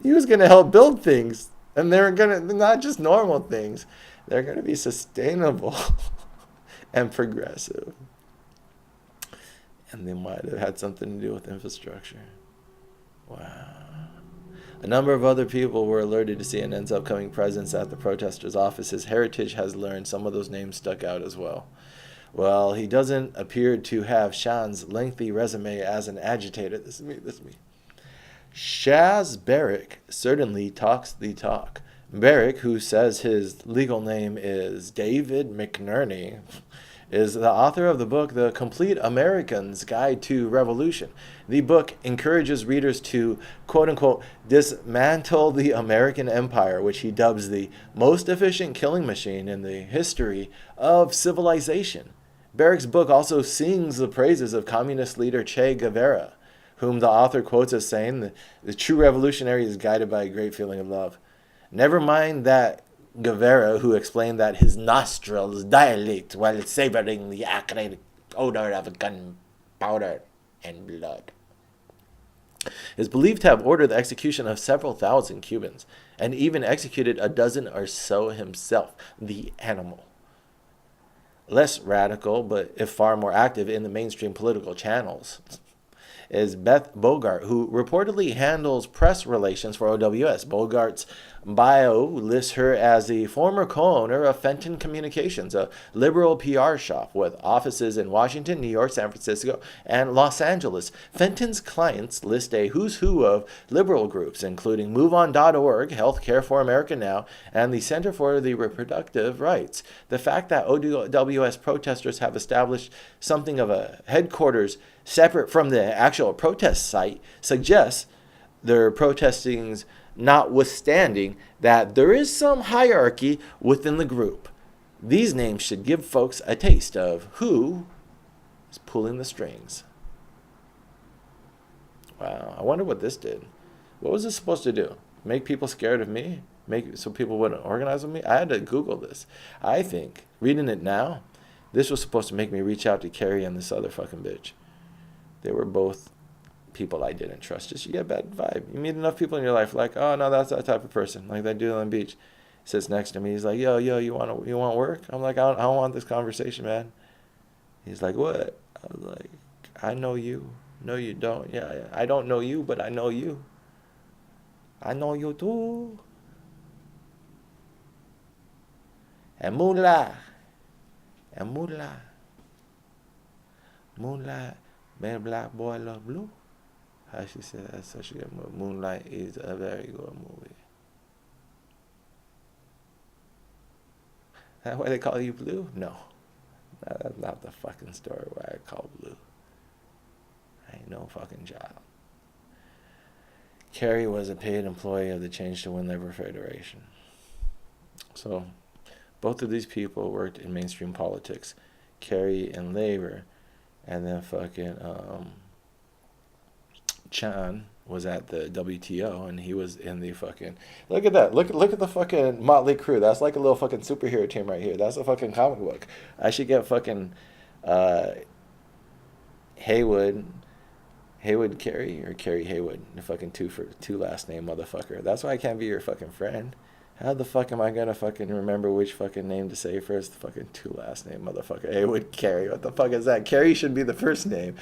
He was going to help build things, and they're not just normal things. They're going to be sustainable and progressive. And they might have had something to do with infrastructure. Wow. A number of other people were alerted to CNN's upcoming presence at the protesters' offices. Heritage has learned some of those names stuck out as well. Well, he doesn't appear to have Sean's lengthy resume as an agitator. This is me. Shaz Barrick certainly talks the talk. Barrick, who says his legal name is David McNerney, is the author of the book The Complete American's Guide to Revolution. The book encourages readers to, quote-unquote, dismantle the American empire, which he dubs the most efficient killing machine in the history of civilization. Barrick's book also sings the praises of communist leader Che Guevara, whom the author quotes as saying, the true revolutionary is guided by a great feeling of love. Never mind that Guevara, who explained that his nostrils dilate while savoring the acrid odor of gunpowder and blood, is believed to have ordered the execution of several thousand Cubans, and even executed a dozen or so himself, the animal. Less radical, but if far more active in the mainstream political channels, is Beth Bogart, who reportedly handles press relations for OWS. Bogart's bio lists her as the former co-owner of Fenton Communications, a liberal PR shop with offices in Washington, New York, San Francisco, and Los Angeles. Fenton's clients list a who's who of liberal groups, including MoveOn.org, Healthcare for America Now, and the Center for the Reproductive Rights. The fact that OWS protesters have established something of a headquarters separate from the actual protest site suggests their protesting's notwithstanding that there is some hierarchy within the group. These names should give folks a taste of who is pulling the strings. Wow, I wonder what this did. What was this supposed to do? Make people scared of me? Make so people wouldn't organize with me? I had to Google this. I think, reading it now, this was supposed to make me reach out to Carrie and this other fucking bitch. They were both people I didn't trust. Just you get a bad vibe. You meet enough people in your life like, oh no, that's that type of person. Like that dude on the beach sits next to me. He's like, yo, you want work? I'm like, I don't want this conversation, man. He's like, what? I was like, I know you. No, you don't. Yeah, I don't know you, but I know you. I know you too. And Moonlight. Moonlight. Man, black boy love blue. How she said that's such a good movie. Moonlight is a very good movie. That why they call you blue? No. That's not the fucking story why I call blue. I ain't no fucking child. Carrie was a paid employee of the Change to Win Labor Federation. So, both of these people worked in mainstream politics. Carrie in labor. And then fucking Chan was at the WTO, and he was in the fucking... Look at that. Look at the fucking Motley Crue. That's like a little fucking superhero team right here. That's a fucking comic book. I should get fucking Haywood Carey, or Carey Haywood. The fucking two last name motherfucker. That's why I can't be your fucking friend. How the fuck am I gonna fucking remember which fucking name to say first? The fucking two last name motherfucker. Haywood Carey. What the fuck is that? Carey should be the first name.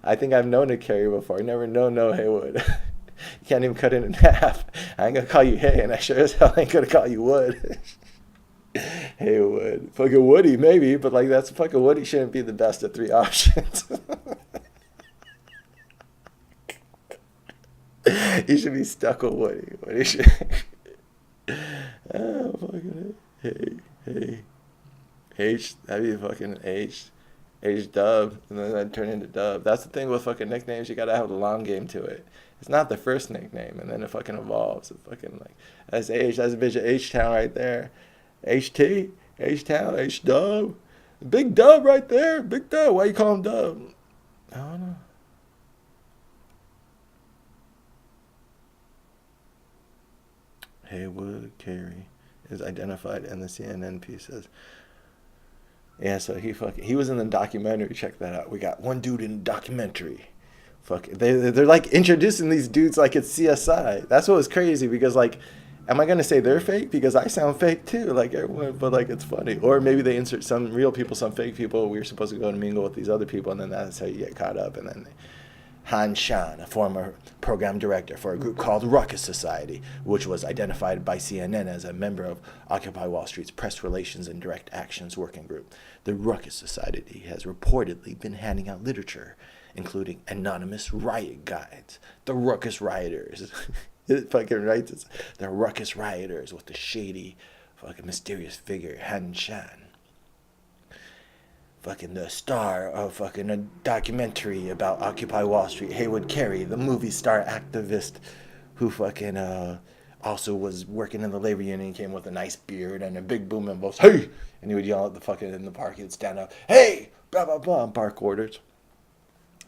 I think I've known a Carey before. I never known no Haywood. You can't even cut it in half. I ain't gonna call you Hay, and I sure as hell ain't gonna call you Wood. Haywood. Fucking Woody, maybe, but like that's fucking Woody shouldn't be the best of three options. He should be stuck with Woody. Woody should... Oh, fucking hey. H, that'd be fucking H dub, and then that'd turn into dub. That's the thing with fucking nicknames, you gotta have the long game to it. It's not the first nickname, and then it fucking evolves. It's fucking like, that's H, that's a bitch of H-Town right there. H-T, H-Town, H-dub. Big dub right there, big dub. Why you call him dub? I don't know. Haywood Carey is identified in the CNN pieces. Yeah, so he was in the documentary. Check that out. We got one dude in the documentary. They're like introducing these dudes like it's CSI. That's what was crazy because like Am I gonna say they're fake because I sound fake too, like everyone? But like it's funny, or maybe they insert some real people, some fake people. We're supposed to go and mingle with these other people, and then that's how you get caught up. And then Han Shan, a former program director for a group called Ruckus Society, which was identified by CNN as a member of Occupy Wall Street's Press Relations and Direct Actions Working Group. The Ruckus Society has reportedly been handing out literature, including anonymous riot guides, the Ruckus Rioters. It fucking writes it's the Ruckus Rioters with the shady, fucking mysterious figure Han Shan. Fucking the star of fucking a documentary about Occupy Wall Street, Haywood Carey, the movie star activist who fucking also was working in the labor union, came with a nice beard and a big booming voice, hey! And he would yell at the fucking in the park, he'd stand up, hey! Blah, blah, blah, bark orders.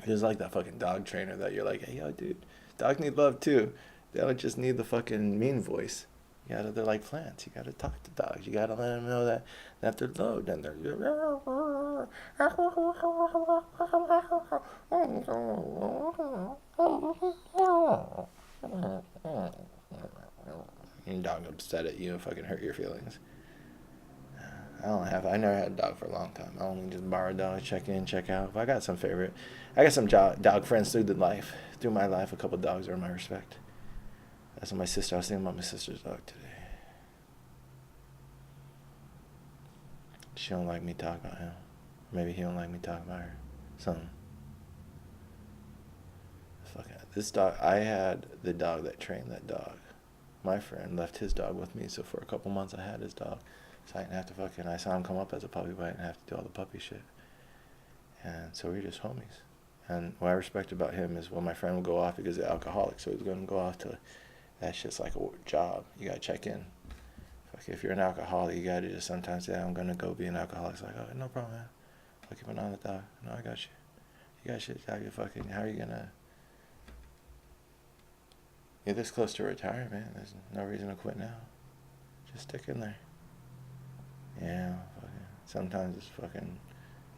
He was like that fucking dog trainer that you're like, hey, yo, dude, dogs need love too. They don't just need the fucking mean voice. You gotta, they're like plants. You gotta talk to dogs. You gotta let them know that they're loved and they're. Your dog upset at you and fucking hurt your feelings. I never had a dog for a long time. I only just borrow dogs, check in, check out. But I got some favorite. I got some dog friends through my life. A couple dogs earn my respect. That's what my sister. I was thinking about my sister's dog today. She don't like me talking about him. Maybe he don't like me talking about her. Something. Fuck it. This dog. I had the dog that trained that dog. My friend left his dog with me, so for a couple months I had his dog. So I didn't have to fucking. I saw him come up as a puppy, but I didn't have to do all the puppy shit. And so we were just homies. And what I respect about him is when my friend would go off because he's alcoholic, so he's going to go off to. That shit's like a job. You gotta check in. If you're an alcoholic, you gotta just sometimes say, I'm gonna go be an alcoholic. It's like, oh, no problem, man. I'll keep an eye on the dog. No, I got you. You got shit. How are you gonna? You're this close to retire, man. There's no reason to quit now. Just stick in there. Yeah, fucking. Sometimes it's fucking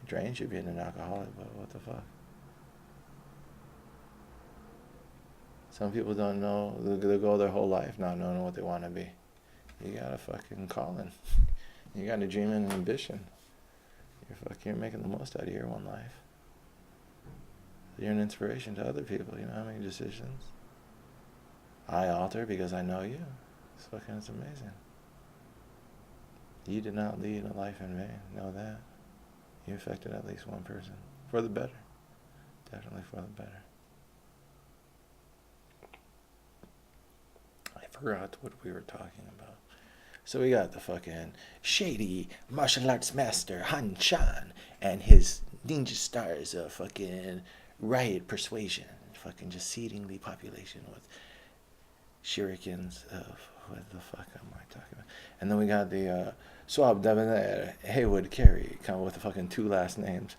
drains you being an alcoholic, but what the fuck? Some people don't know. They'll go their whole life not knowing what they want to be. You got a fucking calling. You got a dream and an ambition. You're making the most out of your one life. You're an inspiration to other people. You know how many decisions I alter because I know you. It's amazing. You did not lead a life in vain. Know that. You affected at least one person. For the better. Definitely for the better. I forgot what we were talking about. So we got the fucking shady martial arts master Han Shan and his ninja stars of fucking riot persuasion, fucking just seeding the population with shurikens of what the fuck am I talking about? And then we got the Swab Debonair, Haywood Carey, kind of with the fucking two last names,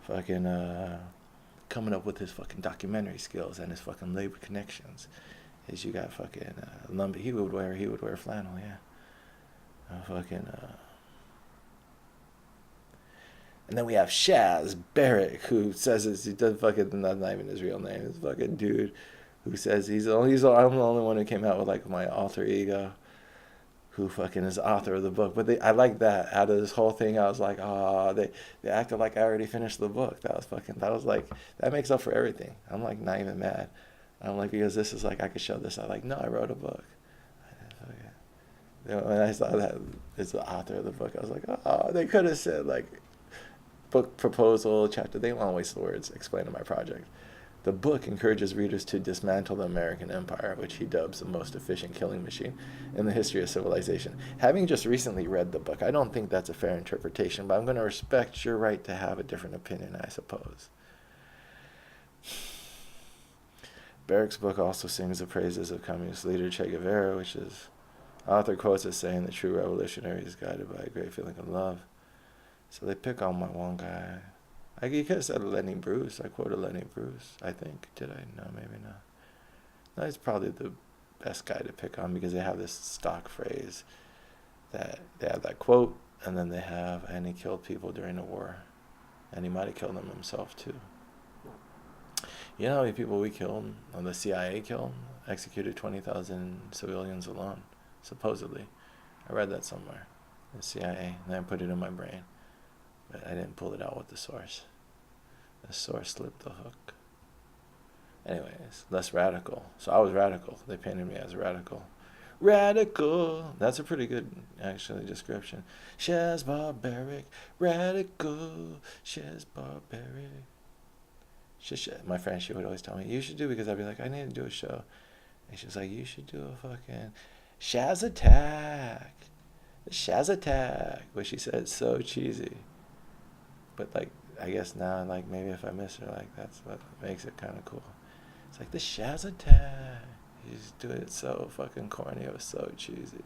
fucking coming up with his fucking documentary skills and his fucking labor connections. Is you got fucking lumber. He would wear flannel, yeah. And then we have Shaz Barrett, who says he does fucking, that's not even his real name. It's fucking dude who says I'm the only one who came out with like my alter ego, who fucking is the author of the book. But I like that. Out of this whole thing, I was like, they acted like I already finished the book. That makes up for everything. I'm like not even mad. I'm like, because this is like, I could show this. I'm like, no, I wrote a book. When I saw that it's the author of the book, I was like, oh, they could have said like book proposal chapter. They won't waste the words explaining my project. The book encourages readers to dismantle the American empire, which he dubs the most efficient killing machine in the history of civilization. Having just recently read the book, I don't think that's a fair interpretation, but I'm going to respect your right to have a different opinion, I suppose. Barrick's book also sings the praises of communist leader Che Guevara, which is author quotes as saying the true revolutionary is guided by a great feeling of love. So they pick on my one guy. You could have said Lenny Bruce. I quoted Lenny Bruce, I think. Did I? No, maybe not. No, he's probably the best guy to pick on because they have this stock phrase that they have that quote, and then they have, and he killed people during the war. And he might have killed them himself too. You know how many people we killed, or the CIA killed, executed 20,000 civilians alone. supposedly. I read that somewhere. The CIA, and I put it in my brain. But I didn't pull it out with the source. The source slipped the hook. Anyways, less radical. So I was radical. They painted me as radical. Radical. That's a pretty good, actually, description. She's barbaric. Radical. She's barbaric. My friend, she would always tell me, you should do, because I'd be like, I need to do a show. And she was like, you should do a fucking Shaz Attack. Shaz Attack. What she said is so cheesy. But, like, I guess now, like, maybe if I miss her, like, that's what makes it kind of cool. It's like the Shaz Attack. You just do it so fucking corny. It was so cheesy.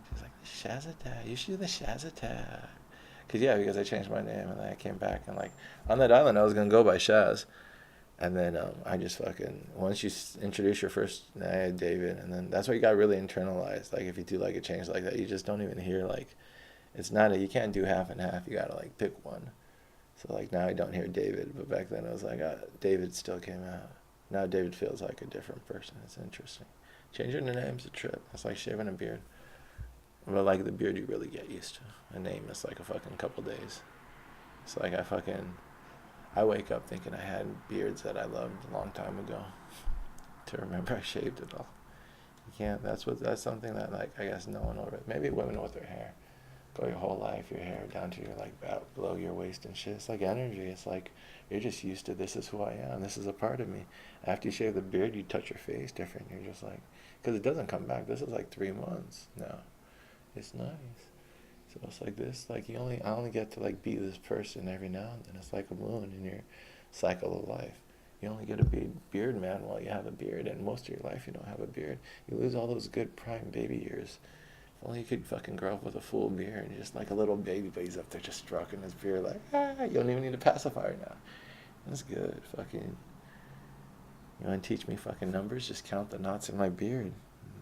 She's like, the Shaz Attack. You should do the Shaz Attack. Because I changed my name, and then I came back, and, like, on that island, I was going to go by Shaz. And then I just fucking, once you introduce your first name, David, and then that's what you got really internalized. Like, if you do, like, a change like that, you just don't even hear, like, it's not you can't do half and half. You got to, like, pick one. So, like, now I don't hear David, but back then I was like, David still came out. Now David feels like a different person. It's interesting. Changing the name's a trip. It's like shaving a beard. But, like, the beard you really get used to. A name is like a fucking couple days. It's like I wake up thinking I had beards that I loved a long time ago. To remember I shaved it all. You can't, that's something that, like, I guess no one over, maybe women with their hair. Go your whole life, your hair down to your, like, about below your waist and shit. It's like energy. It's like you're just used to, this is who I am. This is a part of me. After you shave the beard, you touch your face different. You're just like, because it doesn't come back. This is like 3 months now. It's nice. So it's like this, like I only get to, like, be this person every now and then. It's like a moon in your cycle of life. You only get a beard man while you have a beard, and most of your life you don't have a beard. You lose all those good prime baby years. If only you could fucking grow up with a full beard, and just like a little baby, but he's up there just stroking his beard like, you don't even need a pacifier now. That's good. Fucking, you want to teach me fucking numbers? Just count the knots in my beard.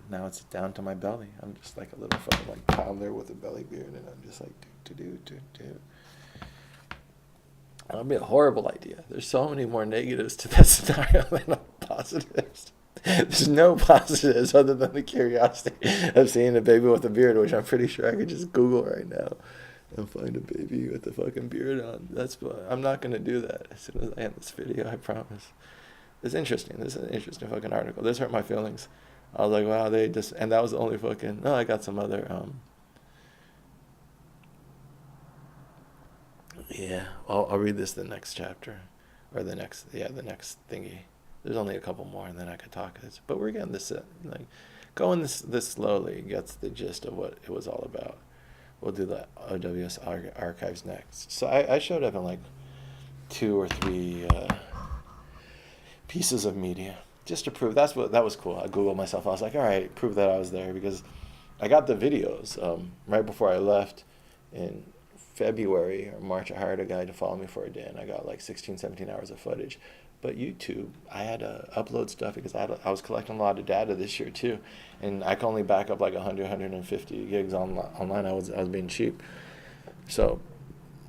Now it's down to my belly. I'm just like a little fucking, like, toddler with a belly beard, and I'm just like, do. That'd be a horrible idea. There's so many more negatives to that scenario than positives. There's no positives other than the curiosity of seeing a baby with a beard, which I'm pretty sure I could just Google right now and find a baby with a fucking beard on. I'm not gonna do that as soon as I end this video, I promise. It's interesting. This is an interesting fucking article. This hurt my feelings. I was like, wow, and that was the only fucking, no, I got some other, yeah, I'll read this the next chapter, or the next thingy. There's only a couple more, and then I could talk this. But we're getting this, like, going this slowly gets the gist of what it was all about. We'll do the OWS archives next. So I showed up in, like, 2 or 3 pieces of media just to prove that was cool. I Googled myself. I was like, all right, prove that I was there, because I got the videos right before I left in February or March. I hired a guy to follow me for a day, and I got like 16, 17 hours of footage. But YouTube, I had to upload stuff because I was collecting a lot of data this year too, and I could only back up like 100, 150 gigs online. I was being cheap. So,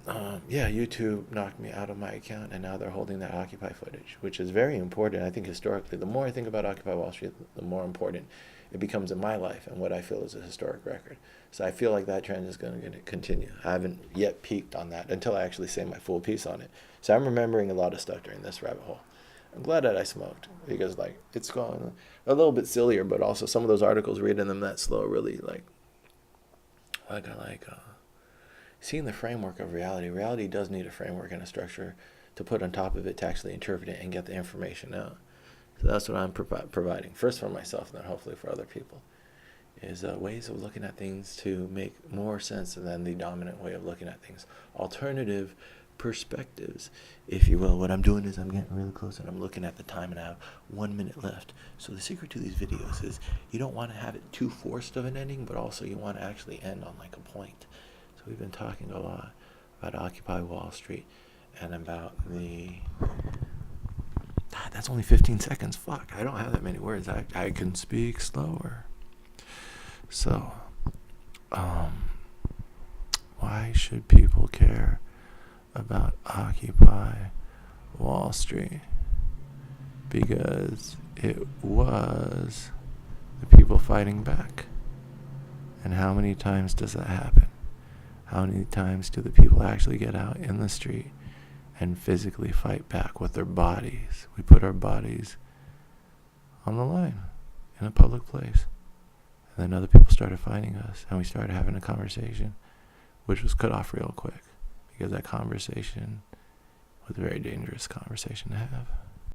YouTube knocked me out of my account, and now they're holding that Occupy footage, which is very important. I think historically, the more I think about Occupy Wall Street, the more important it becomes in my life and what I feel is a historic record. So I feel like that trend is going to continue. I haven't yet peaked on that until I actually say my full piece on it. So I'm remembering a lot of stuff during this rabbit hole. I'm glad that I smoked, because, like, it's gone a little bit sillier, but also some of those articles, reading them that slow, really, seeing the framework of reality. Reality does need a framework and a structure to put on top of it to actually interpret it and get the information out. So that's what I'm providing, first for myself, and then hopefully for other people, is ways of looking at things to make more sense than the dominant way of looking at things. Alternative perspectives, if you will. What I'm doing is I'm getting really close, and I'm looking at the time, and I have 1 minute left. So the secret to these videos is you don't want to have it too forced of an ending, but also you want to actually end on, like, a point. So we've been talking a lot about Occupy Wall Street and about that's only 15 seconds. Fuck, I don't have that many words. I can speak slower. So, why should people care about Occupy Wall Street? Because it was the people fighting back. And how many times does that happen? How many times do the people actually get out in the street and physically fight back with their bodies? We put our bodies on the line in a public place. And then other people started fighting us, and we started having a conversation, which was cut off real quick, because that conversation was a very dangerous conversation to have.